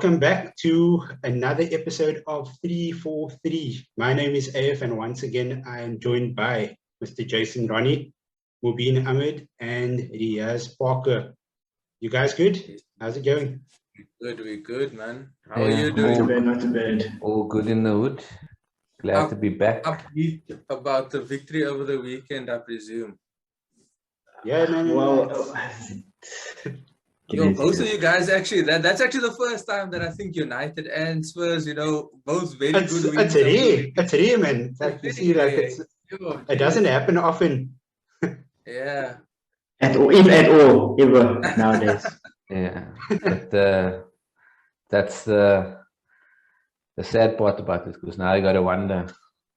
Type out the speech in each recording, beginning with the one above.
Welcome back to another episode of 343. My name is AF, and once again, I am joined by Mr. Jason Ronnie, Mubeen Ahmed, and Riyaz Parker. You guys good? How's it going? We're good, man. How are you doing? Not too bad. All good in the hood. Glad to be back. Upbeat about the victory over the weekend, I presume. Yeah, man. Well, Yo, both of you guys actually, that's actually the first time that I think United and Spurs, both very good wins. It's rare, man. It's like, you see, like it doesn't happen often. Yeah. if at all, ever nowadays. Yeah, but that's the sad part about it, because now you got to wonder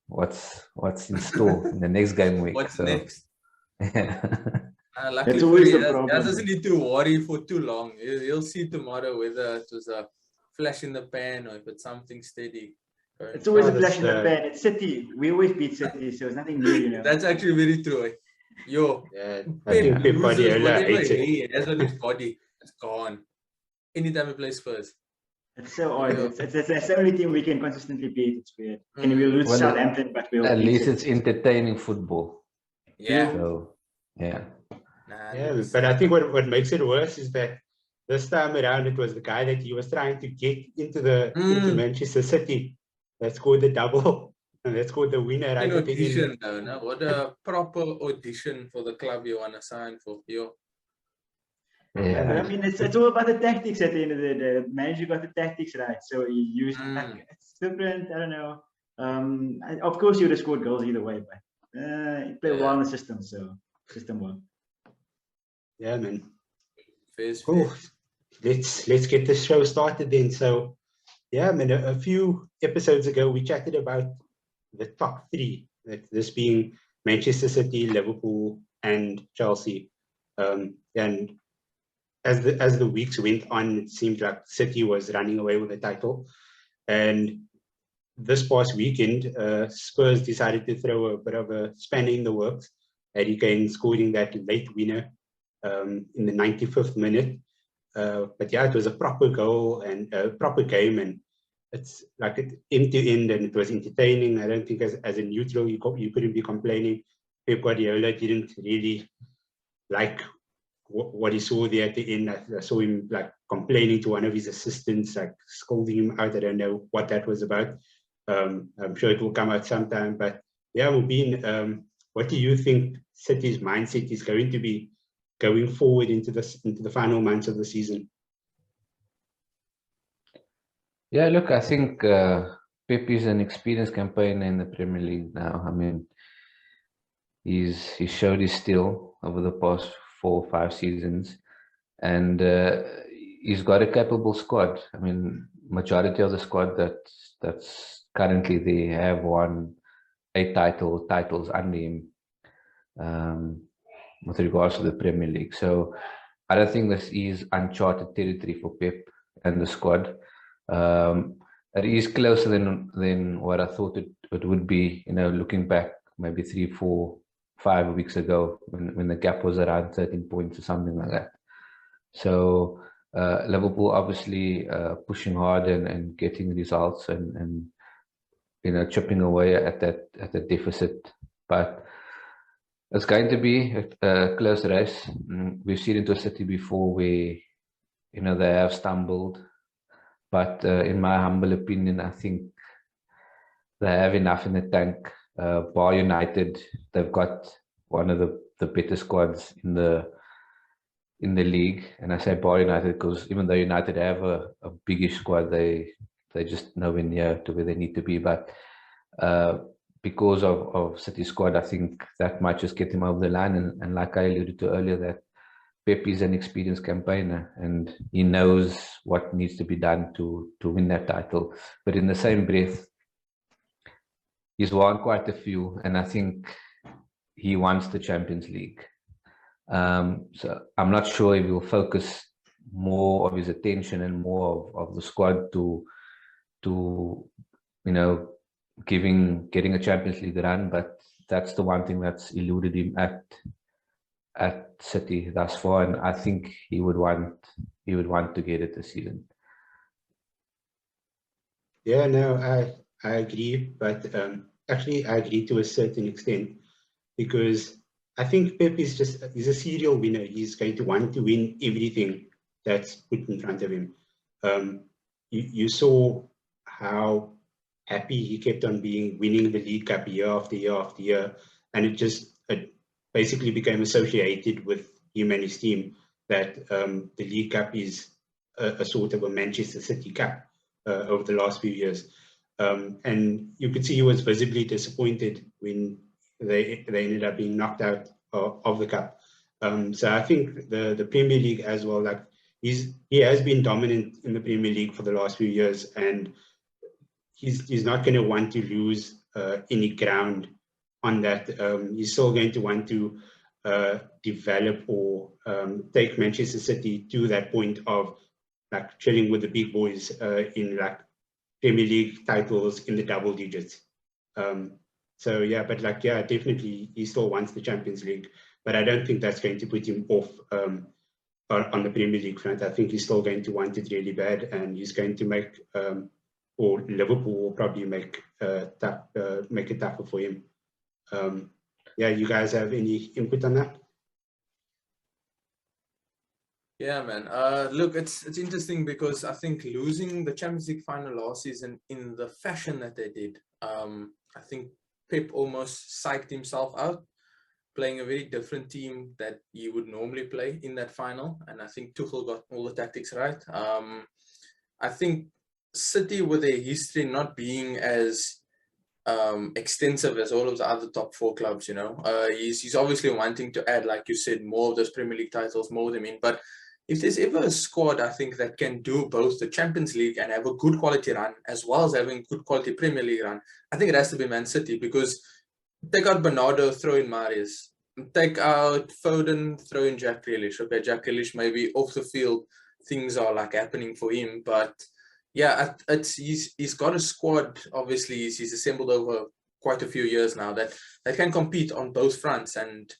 what's in store in the next game week. What's next? Luckily That's always the he problem. doesn't need to worry for too long. He'll see tomorrow whether it was a flash in the pan or if it's something steady. It's always a flash in the pan. It's City. We always beat City, so it's nothing new, That's actually very true. Yo, yeah, I think Pep Guardiola hates it. He has on his body, it's gone. Anytime he plays Spurs. It's so odd. It's the only team we can consistently beat. It's weird. And we'll lose Southampton, but we'll at least it's entertaining football. Yeah. So, yeah. Yeah, but I think what makes it worse is that this time around it was the guy that he was trying to get into into Manchester City that scored the double and that scored the winner right at the end. No? What a proper audition for the club you want to sign for. Yo. Yeah, but I mean, it's all about the tactics at the end of the day. The manager got the tactics right, so he used it's different. I don't know. Of course, you would have scored goals either way, but he played well in the system, so system worked. Yeah, man. Cool. Let's get this show started then. So, yeah, I mean, a few episodes ago we chatted about the top three. This being Manchester City, Liverpool, and Chelsea. And as the weeks went on, it seemed like City was running away with the title. And this past weekend, Spurs decided to throw a bit of a spanner in the works. Harry Kane scoring that late winner in the 95th minute. But yeah, it was a proper goal and a proper game, and it's like end to end, and it was entertaining. I don't think as a neutral you couldn't be complaining. Pep Guardiola didn't really like what he saw there at the end. I saw him like complaining to one of his assistants, like scolding him out. I don't know what that was about. I'm sure it will come out sometime. But yeah, Mubeen, what do you think City's mindset is going to be going forward into the final months of the season? Yeah, look, I think Pep is an experienced campaigner in the Premier League now. I mean, he showed his skill over the past 4 or 5 seasons, and he's got a capable squad. I mean, majority of the squad that's currently they have won 8 titles under him. With regards to the Premier League. So I don't think this is uncharted territory for Pep and the squad. It is closer than what I thought it would be, looking back maybe 3, 4, 5 weeks ago when the gap was around 13 points or something like that. So Liverpool obviously pushing hard and getting results and chipping away at that deficit. But it's going to be a close race. We've seen it to City before where, they have stumbled. But in my humble opinion, I think they have enough in the tank. Bar United, they've got one of the better squads in the league. And I say Bar United because even though United have a biggish squad, they're just nowhere near to where they need to be. But because of City squad, I think that might just get him over the line. And like I alluded to earlier, that Pep is an experienced campaigner and he knows what needs to be done to win that title. But in the same breath, he's won quite a few, and I think he wants the Champions League. So I'm not sure if he'll focus more of his attention and more of the squad to getting a Champions League run, but that's the one thing that's eluded him at City thus far, and I think he would want to get it this season. Yeah, no, I agree, but actually I agree to a certain extent because I think Pep is he's a serial winner. He's going to want to win everything that's put in front of him. You saw how happy he kept on being, winning the League Cup year after year after year, and it basically became associated with him and his team that the League Cup is a sort of a Manchester City Cup over the last few years. And you could see he was visibly disappointed when they ended up being knocked out of the cup. So I think the Premier League as well, like he has been dominant in the Premier League for the last few years, and he's not going to want to lose any ground on that. He's still going to want to develop or take Manchester City to that point of like chilling with the big boys in like Premier League titles in the double digits. So yeah, but like yeah, definitely he still wants the Champions League, but I don't think that's going to put him off on the Premier League front. I think he's still going to want it really bad, and he's going to make or Liverpool will probably make it tougher for him. Yeah, you guys have any input on that? Yeah, man. Look, it's interesting because I think losing the Champions League final last season in the fashion that they did, I think Pep almost psyched himself out, playing a very different team that you would normally play in that final. And I think Tuchel got all the tactics right. I think City, with their history not being as extensive as all of the other top four clubs, you know, he's obviously wanting to add, like you said, more of those Premier League titles, more of them in. But if there's ever a squad, I think, that can do both the Champions League and have a good quality run, as well as having good quality Premier League run, I think it has to be Man City, because take out Bernardo, throw in Marius. Take out Foden, throw in Jack Grealish. Okay, Jack Grealish maybe off the field, things are like happening for him, but yeah, he's got a squad. Obviously, he's assembled over quite a few years now that can compete on both fronts. And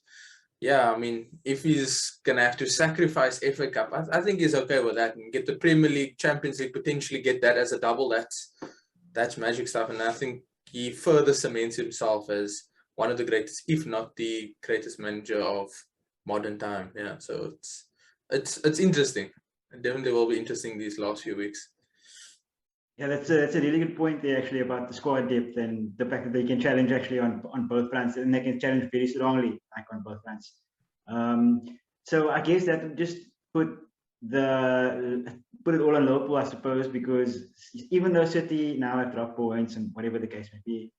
yeah, I mean, if he's gonna have to sacrifice FA Cup, I think he's okay with that, and get the Premier League, Champions League, potentially get that as a double. That's magic stuff, and I think he further cements himself as one of the greatest, if not the greatest manager of modern time. Yeah, so it's interesting. It definitely will be interesting these last few weeks. Yeah, that's a really good point there, actually, about the squad depth and the fact that they can challenge actually on both fronts, and they can challenge very strongly, like on both fronts. So I guess that would just put it all on Liverpool, I suppose, because even though City now have dropped points and whatever the case may be,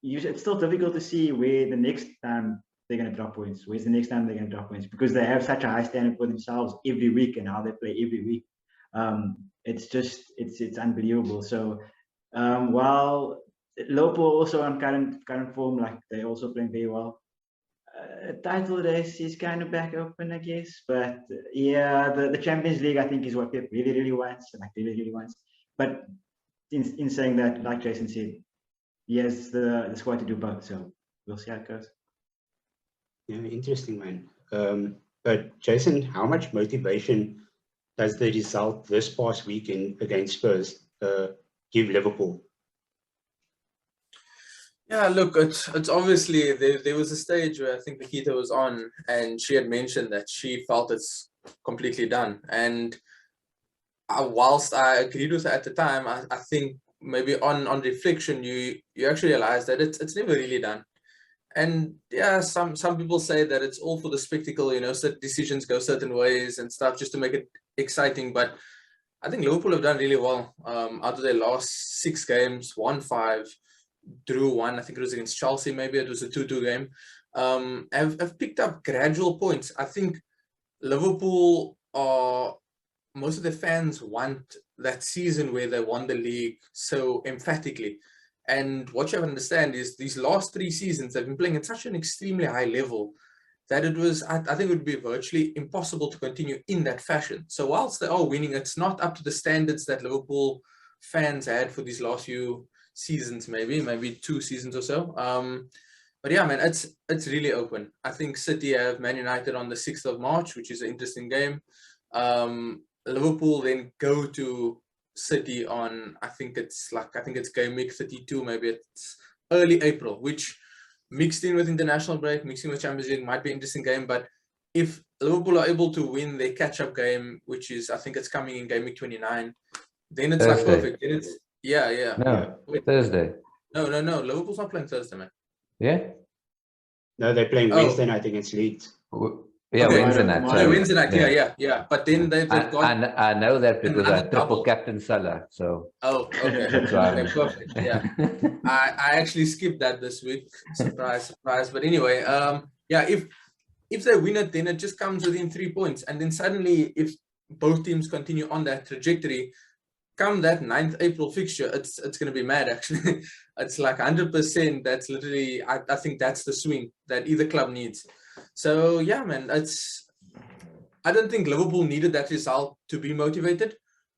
it's still difficult to see where the next time they're going to drop points. Where's the next time they're going to drop points? Because they have such a high standard for themselves every week, and how they play every week. It's unbelievable. So while Liverpool also on current form, like they're also playing very well, title race is kind of back open, I guess. But yeah, the Champions League, I think, is what Pep really wants, like really wants. But in saying that, like Jason said, he has the squad to do both. So we'll see how it goes. Yeah, interesting, man. But Jason, how much motivation does the result this past weekend against Spurs give Liverpool? Yeah, look, it's obviously there was a stage where I think Nikita was on, and she had mentioned that she felt it's completely done. And whilst I agreed with her at the time, I think maybe on reflection, you actually realize that it's never really done. And yeah, some people say that it's all for the spectacle, you know, certain decisions go certain ways and stuff just to make it exciting. But I think Liverpool have done really well. Out of their last 6 games, won 5, drew 1. I think it was against Chelsea, maybe it was a 2-2 game. Have picked up gradual points. I think Liverpool most of the fans want that season where they won the league so emphatically. And what you have to understand is these last 3 seasons, they've been playing at such an extremely high level that it was, I think it would be virtually impossible to continue in that fashion. So whilst they are winning, it's not up to the standards that Liverpool fans had for these last few seasons, maybe 2 seasons or so. But yeah, man, it's really open. I think City have Man United on the 6th of March, which is an interesting game. Liverpool then go to City on, I think it's game week 32, maybe it's early April, which mixed in with international break, mixing with Champions League might be an interesting game. But if Liverpool are able to win their catch-up game, which is, I think it's coming in game week 29, then it's Thursday. like perfect. Then it's No, Wait, Thursday. no. Liverpool's not playing Thursday, man. Yeah. No, they're playing Wednesday night against Leeds. Yeah, Okay. Wednesday night. Tomorrow. Yeah, Sorry. Wednesday night. Yeah. But then they've got. I know that because I another triple double. captain Salah. So Oh, okay. that's why. Okay, perfect. Yeah. I actually skipped that this week. Surprise. But anyway, if they win it, then it just comes within 3 points. And then suddenly, if both teams continue on that trajectory, come that 9th April fixture, it's going to be mad, actually. It's like 100%. That's literally, I think that's the swing that either club needs. So, yeah, man, I don't think Liverpool needed that result to be motivated,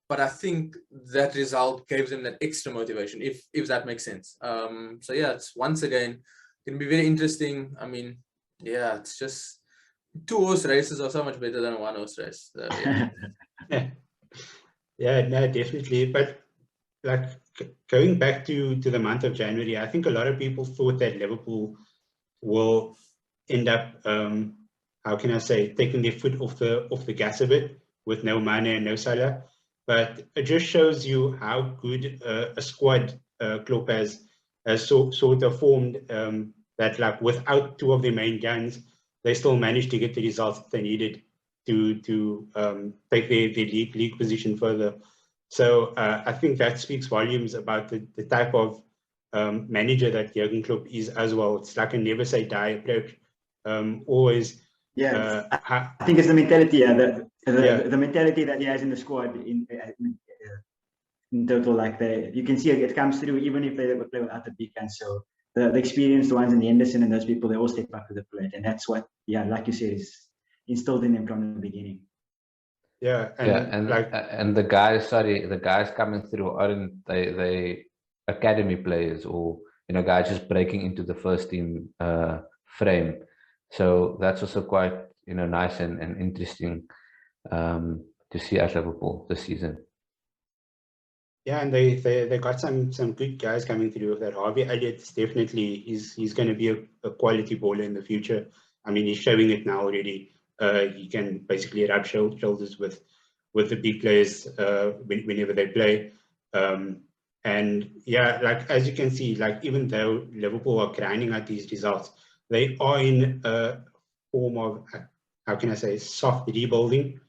but I think that result gave them that extra motivation, if that makes sense. So, yeah, it's once again going to be very interesting. I mean, yeah, it's just 2-horse races are so much better than a 1-horse race. So, yeah. Yeah, no, definitely. But like going back to the month of January, I think a lot of people thought that Liverpool will end up, how can I say, taking their foot off the gas a bit with no Mane and no Salah. But it just shows you how good a squad Klopp has sort of formed, that like without two of their main guns, they still managed to get the results that they needed to take their league position further. So I think that speaks volumes about the type of manager that Jurgen Klopp is as well. It's like a never say die approach. Always. Yeah, I think it's the mentality. The mentality that he has in the squad in total. Like you can see it comes through even if they play without the big guns. So the experienced ones in the Henderson and those people, they all step up to the plate, and that's what, like you said, is instilled in them from the beginning. Yeah, and the guys coming through aren't they academy players or guys just breaking into the first team frame. So that's also quite nice and interesting to see at Liverpool this season. Yeah, and they got some good guys coming through. That Harvey Elliott's definitely he's going to be a quality bowler in the future. I mean, he's showing it now already. He can basically rub shoulders with the big players whenever they play. And yeah, like as you can see, like even though Liverpool are grinding out these results, they are in a form of, how can I say, soft rebuilding,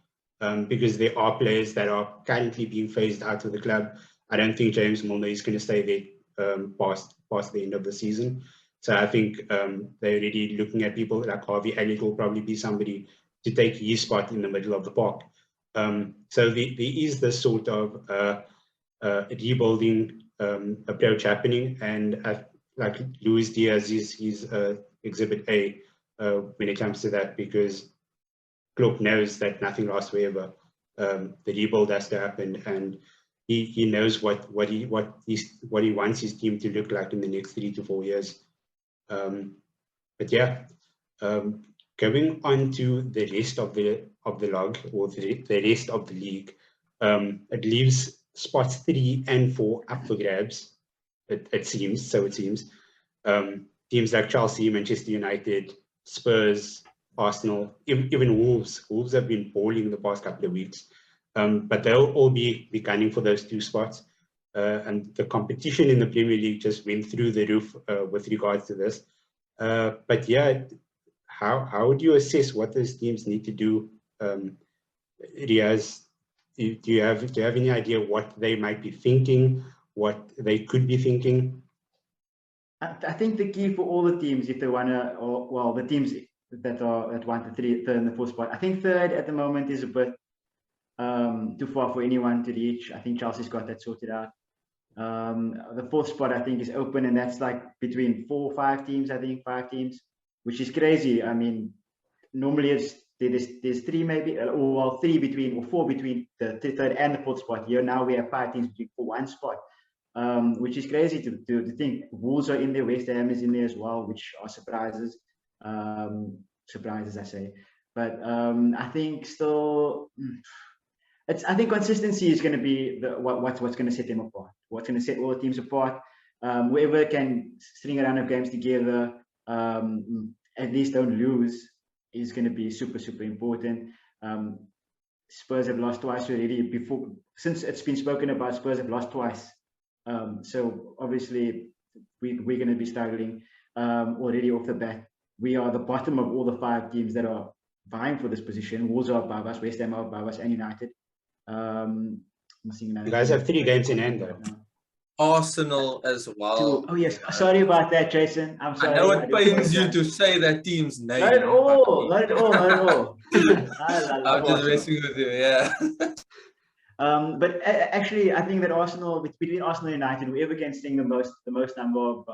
because there are players that are currently being phased out of the club. I don't think James Milner is going to stay there past the end of the season. So I think they're already looking at people like Harvey Elliott will probably be somebody to take his spot in the middle of the park. So there is this sort of rebuilding approach happening, and like Luis Diaz is exhibit A when it comes to that, because Klopp knows that nothing lasts forever. The rebuild has to happen, and he knows what he wants his team to look like in the next 3 to 4 years. But yeah, going on to the rest of the log, or the rest of the league, it leaves spots 3 and 4 up for grabs. It seems. Teams like Chelsea, Manchester United, Spurs, Arsenal, even Wolves. Wolves have been balling the past couple of weeks, but they'll all be gunning for those 2 spots. And the competition in the Premier League just went through the roof with regards to this. But yeah, how would you assess what those teams need to do? Riyaz, do you have any idea what they might be thinking, what they could be thinking? I think the key for all the teams, if they want to, or the teams that want the third and the 4th spot, I think third at the moment is a bit too far for anyone to reach. I think Chelsea's got that sorted out. The 4th spot I think is open, and that's like between 4 or 5 teams. I think 5 teams, which is crazy. I mean, normally there's 3 maybe, or 3 between, or 4 between the 3rd and the 4th spot. Here now we have 5 teams for 1 spot. Which is crazy to think. Wolves are in there, West Ham is in there as well, which are surprises. Surprises, I say. But I think still, I think consistency is going to be what's going to set them apart. What's going to set all the teams apart. Whoever can string a run of games together, at least don't lose, is going to be super, super important. Spurs have lost twice already since it's been spoken about. Spurs have lost twice. So obviously we're going to be struggling already off the bat. We are the bottom of all the 5 teams that are vying for this position. Wolves are above us, West Ham are above us, and United. You guys have 3 games in hand, though. Arsenal as well. Oh yes, sorry about that, Jason. I'm sorry. I know it pains you to say that team's name. Not at all. Not at all. Not at all. I'm just messing with you. Yeah. But actually, I think that Arsenal, between Arsenal and United, whoever can string the most number of,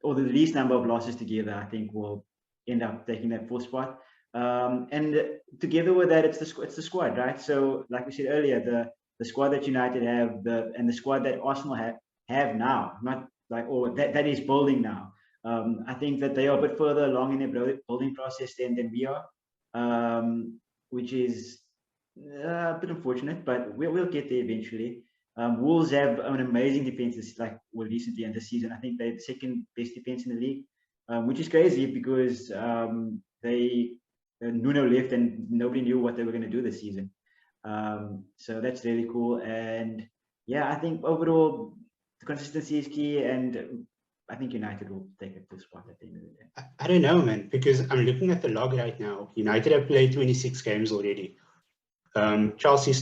or the least number of losses together, I think will end up taking that 4th spot. And together with that, it's the squad, right? So, like we said earlier, the squad that United have, and the squad that Arsenal have now, not like that is building now. I think that they are a bit further along in their building process than we are, which is a bit unfortunate, but we'll get there eventually. Wolves have an amazing defense recently in this season. I think they're the 2nd best defense in the league, which is crazy because Nuno left and nobody knew what they were going to do this season. So that's really cool. And yeah, I think overall the consistency is key, and I think United will take it to the spot at the end of the day. I don't know, man, because I'm looking at the log right now. United have played 26 games already. Chelsea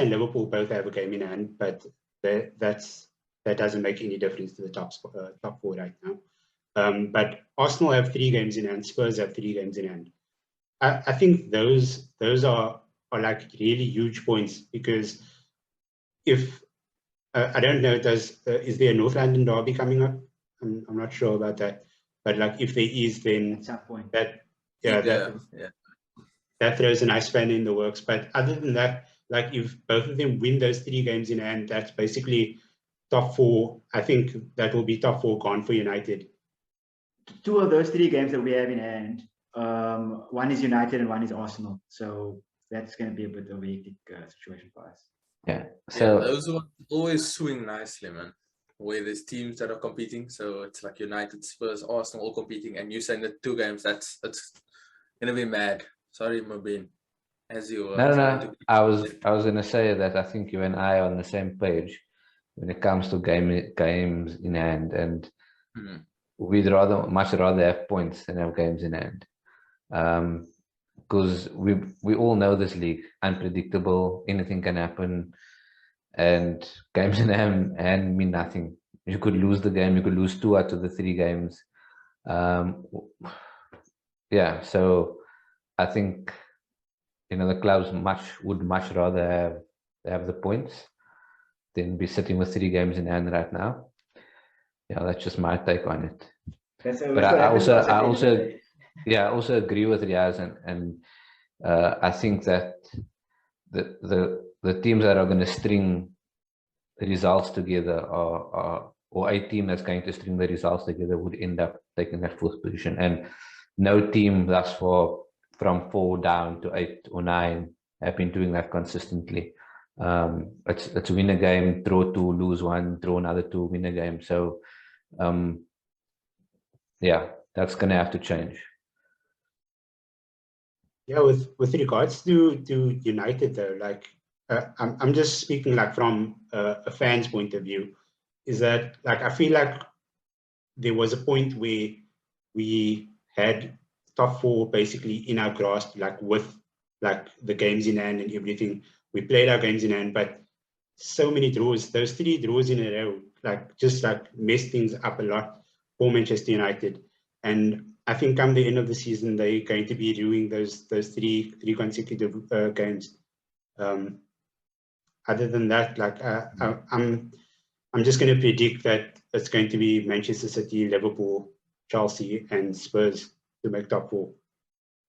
and Liverpool both have a game in hand, but that doesn't make any difference to the top 4 right now. But Arsenal have 3 games in hand. Spurs have 3 games in hand. I think those are like really huge points, because if I don't know, is there a North London derby coming up? I'm not sure about that, but like if there is, then at some point that throws a nice spanner in the works. But other than that, like if both of them win those 3 games in hand, that's basically top 4. I think that will be top 4 gone for United. 2 of those 3 games that we have in hand, one is United and one is Arsenal. So that's going to be a bit of a hectic situation for us. Yeah. So those will always swing nicely, man. Where there's teams that are competing, so it's like United, Spurs, Arsenal all competing, and you saying that 2 games, that's gonna be mad. Sorry, Mubeen. As you no. I was gonna say that I think you and I are on the same page when it comes to games in hand, and we'd much rather have points than have games in hand. Because we all know this league, unpredictable, anything can happen, and games in hand mean nothing. You could lose the game, you could lose 2 out of the 3 games. Yeah, so I think the clubs would much rather have the points than be sitting with 3 games in hand right now. Yeah, that's just my take on it. But I also agree with Riyaz, and I think that the teams that are going to string the results together or a team that's going to string the results together would end up taking that 4th position. And no team thus far from 4 down to 8 or 9 have been doing that consistently. It's win a game, draw 2, lose 1, draw another 2, win a game. So yeah, that's going to have to change. Yeah, with regards to United though, like I'm just speaking like from a fan's point of view, is that like I feel like there was a point where we had top 4 basically in our grasp, like with like the games in hand and everything. We played our games in hand, but so many draws, those 3 draws in a row, like just like messed things up a lot for Manchester United. And I think come the end of the season, they're going to be doing those 3 consecutive games. Other than that, like I'm just going to predict that it's going to be Manchester City, Liverpool, Chelsea, and Spurs to make top 4.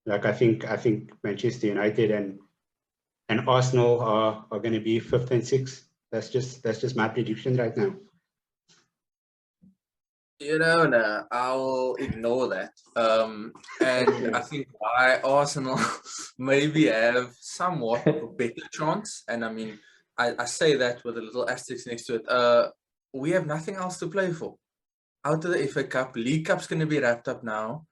Like I think Manchester United and Arsenal are going to be 5th and 6th. That's just my prediction right now. No, I'll ignore that. And I think why Arsenal maybe have somewhat of a better chance. And I mean, I say that with a little asterisk next to it. We have nothing else to play for. Out of the FA Cup, League Cup's going to be wrapped up now.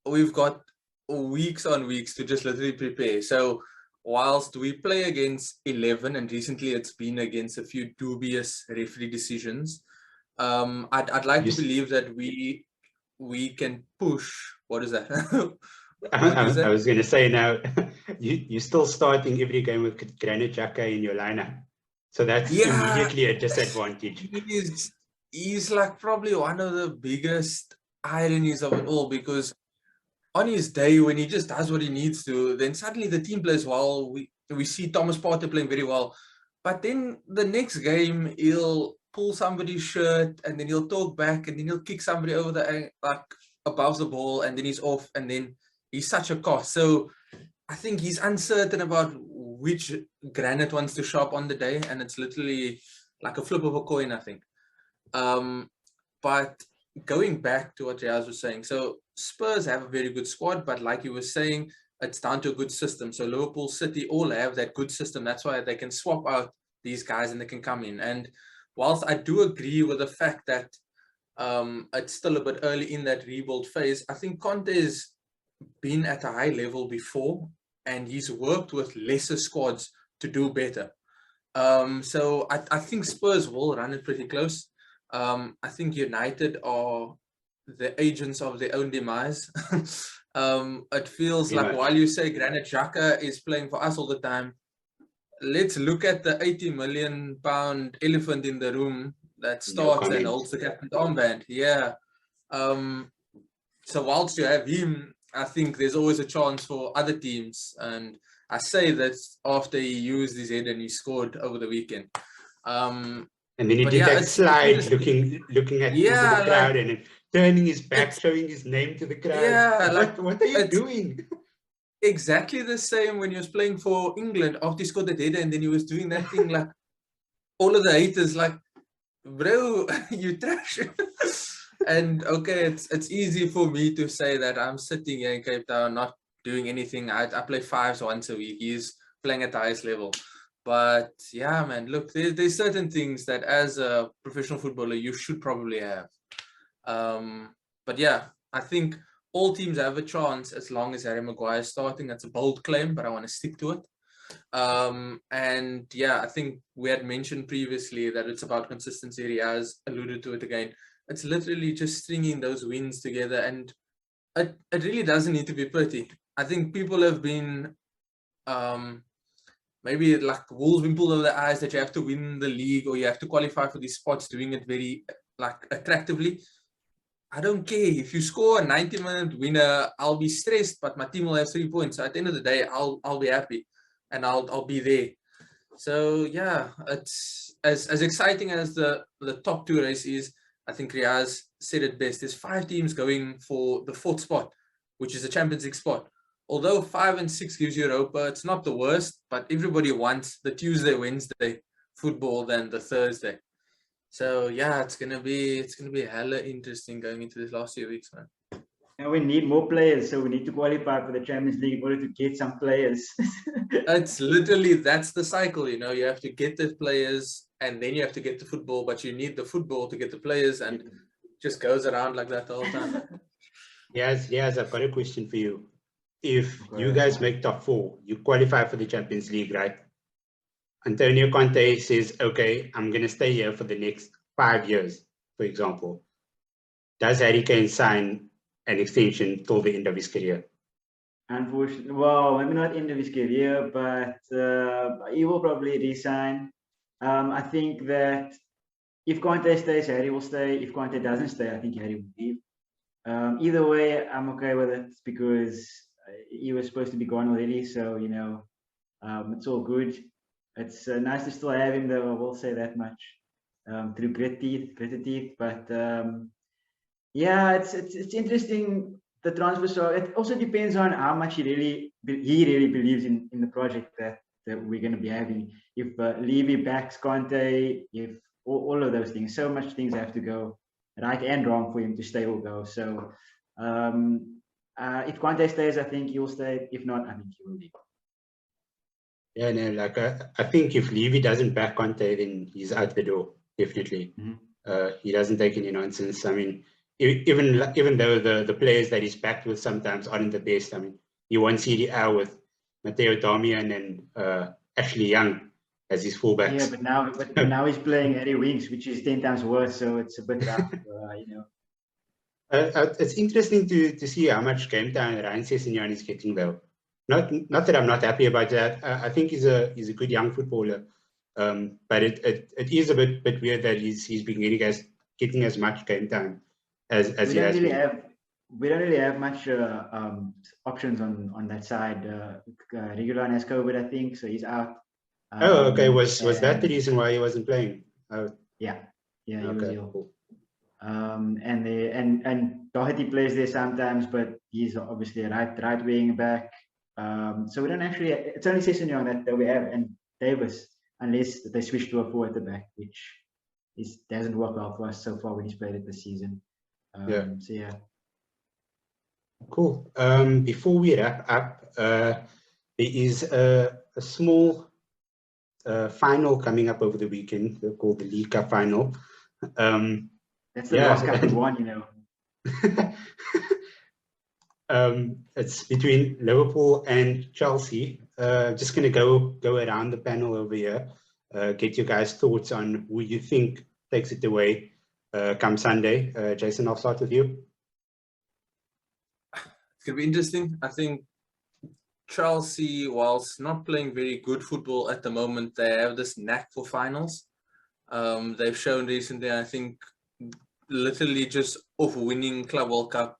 We've got weeks on weeks to just literally prepare. So whilst we play against 11, and recently it's been against a few dubious referee decisions, I'd like to believe that we can push. What is that? I was going to say now, you're still starting every game with Granit Xhaka in your lineup, so that's immediately a disadvantage. He's like probably one of the biggest ironies of it all, because on his day when he just does what he needs to, then suddenly the team plays well. We see Thomas Partey playing very well, but then the next game he'll pull somebody's shirt and then he'll talk back and then he'll kick somebody over the like above the ball and then he's off and then he's such a cost. So I think he's uncertain about which Granite wants to show up on the day, and it's literally like a flip of a coin, I think. But going back to what Riyaz was saying, so Spurs have a very good squad, but like you were saying, it's down to a good system. So Liverpool, City all have that good system. That's why they can swap out these guys and they can come in. And whilst I do agree with the fact that it's still a bit early in that rebuild phase, I think Conte's been at a high level before and he's worked with lesser squads to do better. So I think Spurs will run it pretty close. I think United are the agents of their own demise. It feels like while you say Granit Xhaka is playing for us all the time, let's look at the 80 million pound elephant in the room that starts and holds the captain's armband. Yeah. So whilst you have him, I think there's always a chance for other teams. And I say that after he used his head and he scored over the weekend. And then he did that slide looking at the crowd and turning his back, showing his name to the crowd. Yeah, what are you doing? Exactly the same when he was playing for England after he scored the header and then he was doing that thing like all of the haters like, bro, you trash. And okay, it's easy for me to say that I'm sitting here in Cape Town not doing anything. I play fives once a week. He's playing at the highest level. But yeah, man, look, there's certain things that as a professional footballer you should probably have. But yeah, I think all teams have a chance as long as Harry Maguire is starting. That's a bold claim, but I want to stick to it. And yeah, I think we had mentioned previously that it's about consistency. Riyaz alluded to it again. It's literally just stringing those wins together, and it really doesn't need to be pretty. I think people have been maybe like wool's been pulled over their eyes that you have to win the league or you have to qualify for these spots, doing it very like attractively. I don't care if you score a 90-minute winner. I'll be stressed, but my team will have 3 points. So at the end of the day, I'll be happy and I'll be there. So yeah, it's as exciting as the top two race is. I think Riyaz said it best. There's 5 teams going for the 4th spot, which is a Champions League spot. Although 5 and 6 gives you Europa, it's not the worst, but everybody wants the Tuesday, Wednesday football than the Thursday. So yeah, it's gonna be hella interesting going into this last few weeks, man. And we need more players, so we need to qualify for the Champions League in order to get some players. It's literally, that's the cycle, you know. You have to get the players and then you have to get the football, but you need the football to get the players, and it just goes around like that the whole time. Yes, I've got a question for you. If you guys make top 4, you qualify for the Champions League, right? Antonio Conte says, okay, I'm going to stay here for the next 5 years, for example. Does Harry Kane sign an extension till the end of his career? Unfortunately, well, maybe not end of his career, but he will probably resign. I think that if Conte stays, Harry will stay. If Conte doesn't stay, I think Harry will leave. Either way, I'm okay with it because he was supposed to be gone already. So, you know, it's all good. It's nice to still have him, though. I will say that much. Through gritted teeth. But yeah, it's interesting, the transfer. So it also depends on how much he really believes in the project that we're going to be having. If Levy backs Conte, if all of those things, so much things have to go right and wrong for him to stay or go. So if Conte stays, I think he'll stay. If not, I think he will leave. Yeah, no, like I think if Levy doesn't back Conte, then he's out the door, definitely. He doesn't take any nonsense. I mean, even though the players that he's backed with sometimes aren't the best. I mean, he won CDL with Matteo Darmian and Ashley Young as his fullbacks. Yeah, but now he's playing Harry Winks, which is 10 times worse. So it's a bit rough, you know. It's interesting to see how much game time Ryan Sessegnon is getting, though. Not that I'm not happy about that. I think he's a good young footballer, but it is a bit weird that he's been getting as much game time as he has been. We don't really have much options on that side. Regulon has COVID, I think, so he's out. Oh, okay. Was that the reason why he wasn't playing? Yeah, he was ill. Cool. And Doherty plays there sometimes, but he's obviously a right wing back. So we don't actually. It's only Sessegnon that we have, and Davis, unless they switch to a 4 at the back, which doesn't work well for us so far when he's played it this season. So yeah. Cool. Before we wrap up, there is a small final coming up over the weekend called the League Cup Final. That's the last cup we won, you know. It's between Liverpool and Chelsea. Just going to go around the panel over here, get your guys' thoughts on who you think takes it away come Sunday. Jason, I'll start with you. It's going to be interesting. I think Chelsea, whilst not playing very good football at the moment, they have this knack for finals. They've shown recently, I think, literally just off winning Club World Cup,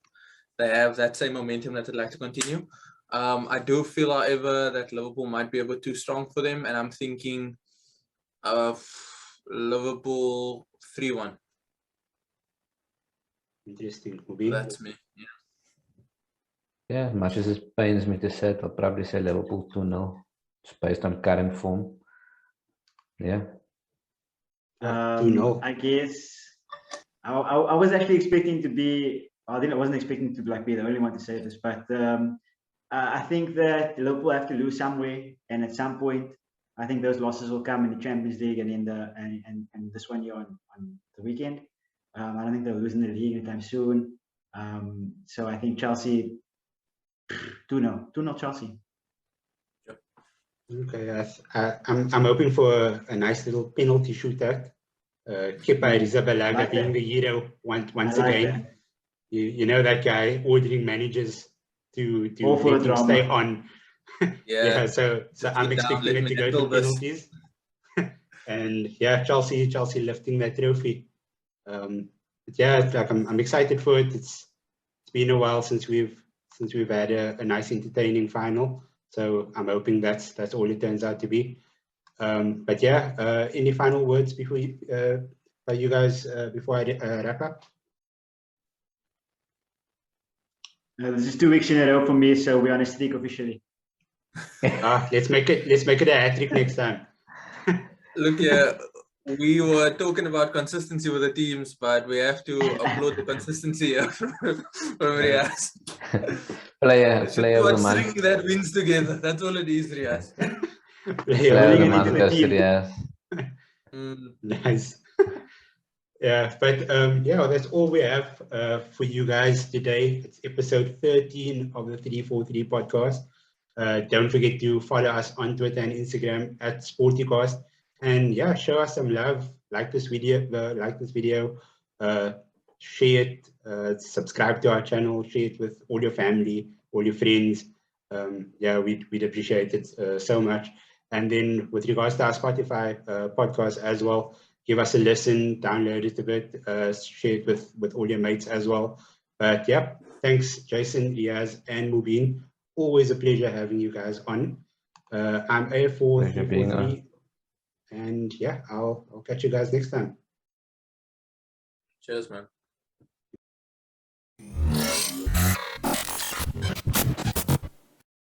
they have that same momentum that they'd like to continue. I do feel, however, that Liverpool might be a bit too strong for them, and I'm thinking of Liverpool 3-1. Interesting. Mubeen? That's me. Yeah, much as it pains me to say it, I'll probably say Liverpool 2-0. It's based on current form. Yeah. 2-0. I guess I was actually expecting to be. I wasn't expecting to be the only one to say this, but I think that Liverpool have to lose somewhere, and at some point, I think those losses will come in the Champions League and in the and this one year on the weekend. I don't think they'll lose in the league anytime soon. So I think Chelsea 2-0 Chelsea. Okay, I'm hoping for a nice little penalty shootout. Kepa Arrizabalaga being the hero once again. You know that guy ordering managers to let him stay on. Yeah, so I'm expecting it to go to penalties. And yeah, Chelsea lifting that trophy. But yeah, like I'm excited for it. It's been a while since we've had a nice entertaining final. So I'm hoping that's all it turns out to be. But yeah, any final words before you guys before I wrap up? This is 2 weeks in a row for me, so we're on a streak officially. Let's make it a hat-trick next time. Look, yeah, we were talking about consistency with the teams, but we have to upload the consistency from Riyaz. Player of the month. String that wins together. That's all it is, Riyaz. Player of the month goes to Riyaz. Nice. Yeah, but yeah, that's all we have for you guys today. It's episode 13 of the 343 podcast. Don't forget to follow us on Twitter and Instagram at Sportycast. And yeah, show us some love. Like this video, share it, subscribe to our channel, share it with all your family, all your friends. Yeah, we'd appreciate it so much. And then with regards to our Spotify podcast as well, give us a listen, download it a bit, share it with all your mates as well. But yeah, thanks Jason, Riyaz, and Mubeen. Always a pleasure having you guys on. I'm A4 and yeah, I'll catch you guys next time. Cheers, man.